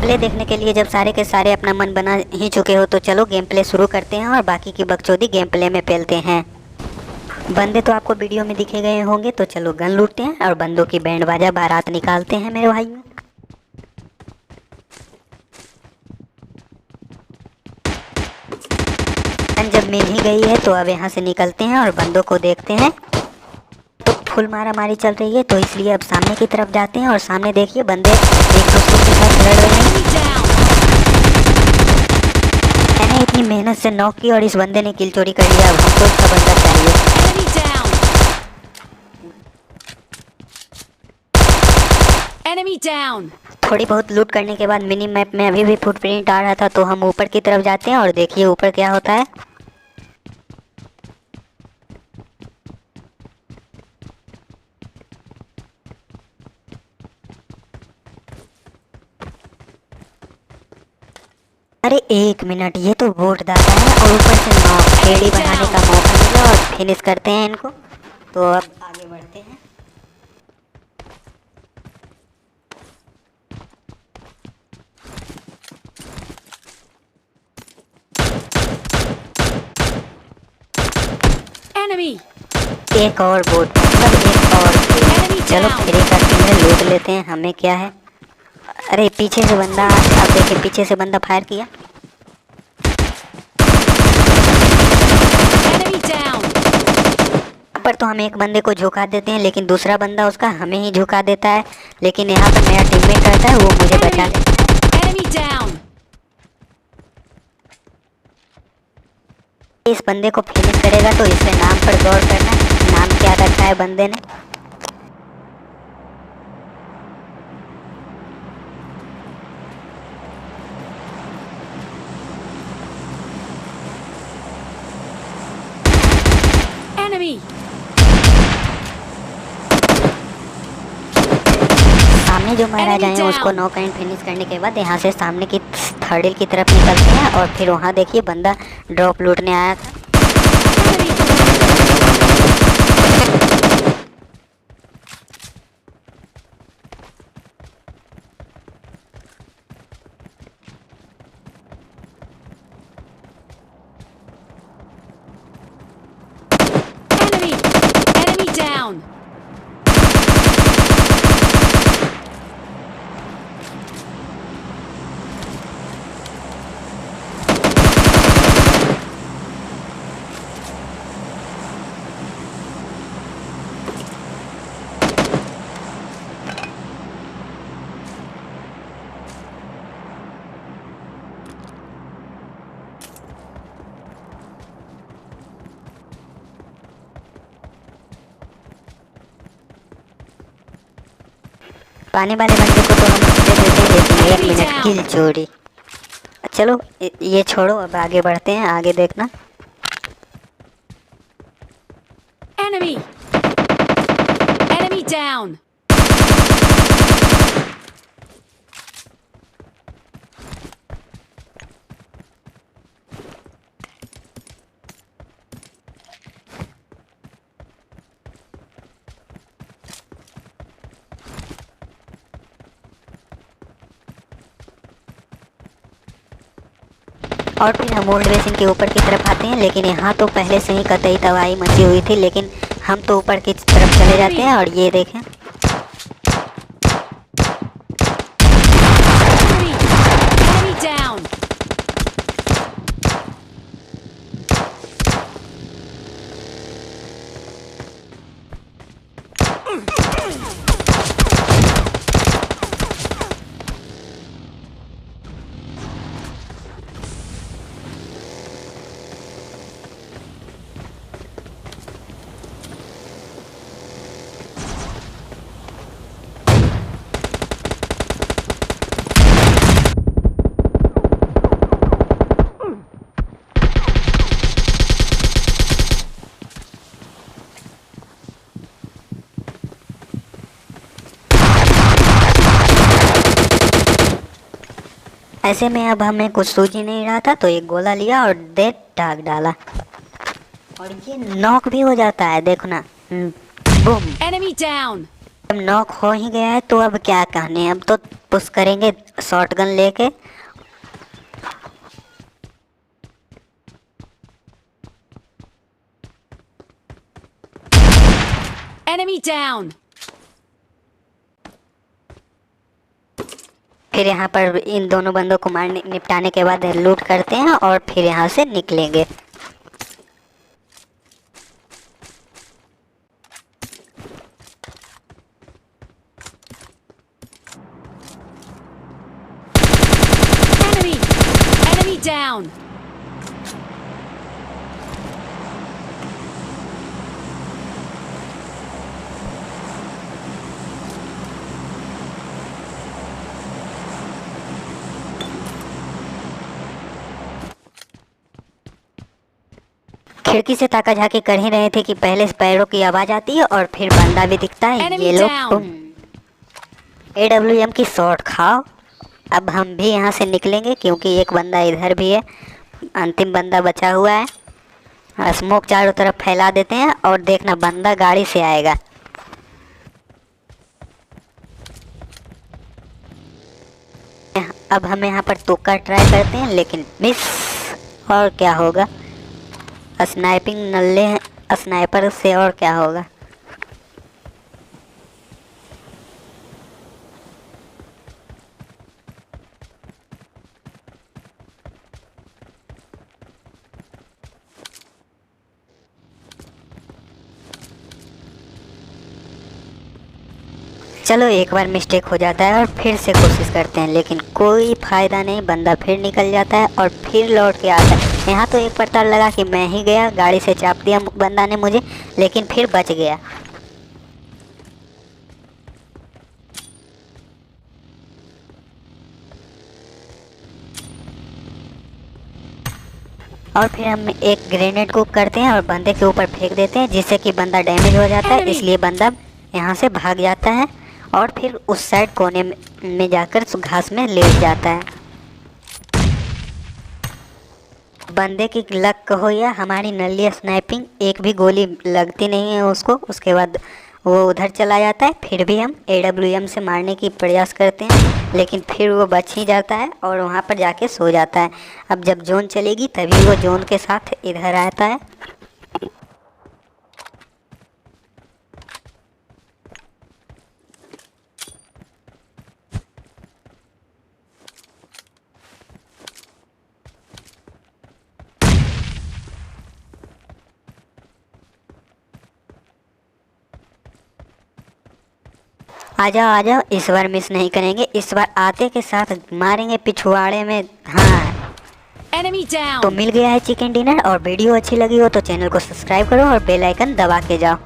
Play देखने के लिए जब सारे के सारे अपना मन बना ही चुके हो तो चलो गेम प्ले शुरू करते हैं और बाकी की बकचोदी गेम प्ले में पेलते हैं। बंदे तो आपको वीडियो में दिखे गए होंगे, तो चलो गन लूटते हैं और बंदों की बैंड बाजा बारात निकालते हैं मेरे भाई। गन जब मिल ही गई है तो अब यहाँ से निकलते हैं और बंदों को देखते हैं। तो फुल मारा मारी चल रही है, तो इसलिए अब सामने की तरफ जाते हैं और सामने देखिए बंदे एक दूसरे के साथ लड़ रहे हैं। मैंने इतनी मेहनत से नॉक की और इस बंदे ने किल चोरी कर लिया। अब हमको इसका बंदा चाहिए। Enemy down. थोड़ी बहुत लूट करने के बाद मिनी मैप में अभी भी फुटप्रिंट आ रहा था, तो हम ऊपर की तरफ जाते हैं और देखिए ऊपर क्या होता है। अरे एक मिनट, ये तो वोट दाता है और ऊपर से नॉक खेड़ी बनाने का मौका मिला और फिनिश करते हैं इनको। तो अब आगे बढ़ते हैं। Enemy. एक और बोट, मतलब एक और खेल। चलो फिर एक आदमी लूट लेते हैं, हमें क्या है। अरे पीछे से बंदा, आप देखिए पीछे से बंदा फायर किया। Enemy down. पर तो हम एक बंदे को झुका देते हैं, लेकिन दूसरा बंदा उसका हमें ही झुका देता है। लेकिन यहाँ पर मेरा टीममेट रहता है, वो मुझे बचा लेता है। Enemy down. इस बंदे को फिनिश करेगा तो इसके नाम पर गौर करना, नाम क्या रखा है बंदे ने। Enemy. सामने जो मारा जाए उसको नॉक एंड फिनिश करने के बाद यहाँ से सामने की थर्ड की तरफ निकलते हैं और फिर वहाँ देखिए बंदा ड्रॉप लूटने आया था। Enemy. Enemy down. पानी वाले बंदे को तो हम दे देते हैं, लेकिन एक मिनट किल चोरी। चलो ये छोड़ो, अब आगे बढ़ते हैं, आगे देखना। Enemy. Enemy down. और फिर हम ओल्ड बेसिन के ऊपर की तरफ आते हैं, लेकिन यहाँ तो पहले से ही कतई तबाही मची हुई थी, लेकिन हम तो ऊपर की तरफ चले जाते हैं और ये देखें। Enemy. Enemy down. ऐसे में अब हमें कुछ सूझ ही नहीं रहा था, तो एक गोला लिया और डेड टाग डाला और ये नॉक भी हो जाता है, देखो ना। बूम। Enemy down. अब नॉक हो ही गया है तो अब क्या कहने, अब तो पुश करेंगे शॉटगन लेके। Enemy down. फिर यहाँ पर इन दोनों बंदों को मारने निपटाने के बाद लूट करते हैं और फिर यहाँ से निकलेंगे। Enemy. Enemy down. खिड़की से ताका झाकी कर ही रहे थे कि पहले पैरों की आवाज आती है और फिर बंदा भी दिखता है। Enemy ये लो down. तुम AWM की शॉट खाओ। अब हम भी यहाँ से निकलेंगे क्योंकि एक बंदा इधर भी है, अंतिम बंदा बचा हुआ है। स्मोक चारों तरफ फैला देते हैं और देखना बंदा गाड़ी से आएगा। अब हम यहाँ पर तुक्का ट्राई करते हैं लेकिन मिस। और क्या होगा, स्नाइपिंग नल्ले स्नाइपर से और क्या होगा। चलो एक बार मिस्टेक हो जाता है और फिर से कोशिश करते हैं लेकिन कोई फ़ायदा नहीं, बंदा फिर निकल जाता है और फिर लौट के आता है। यहाँ तो एक पता लगा कि मैं ही गया, गाड़ी से चाप दिया बंदा ने मुझे, लेकिन फिर बच गया। और फिर हम एक ग्रेनेड को करते हैं और बंदे के ऊपर फेंक देते हैं जिससे कि बंदा डैमेज हो जाता है, इसलिए बंदा यहाँ से भाग जाता है और फिर उस साइड कोने में जाकर घास में लेट जाता है। बंदे की लक हो या हमारी नल्ली स्नाइपिंग, एक भी गोली लगती नहीं है उसको। उसके बाद वो उधर चला जाता है, फिर भी हम AWM से मारने की प्रयास करते हैं लेकिन फिर वो बच ही जाता है और वहाँ पर जाके सो जाता है। अब जब जोन चलेगी तभी वो जोन के साथ इधर आता है। आ जाओ आ जाओ, इस बार मिस नहीं करेंगे, इस बार आते के साथ मारेंगे पिछवाड़े में। हाँ Enemy down. तो मिल गया है चिकन डिनर। और वीडियो अच्छी लगी हो तो चैनल को सब्सक्राइब करो और बेल आइकन दबा के जाओ।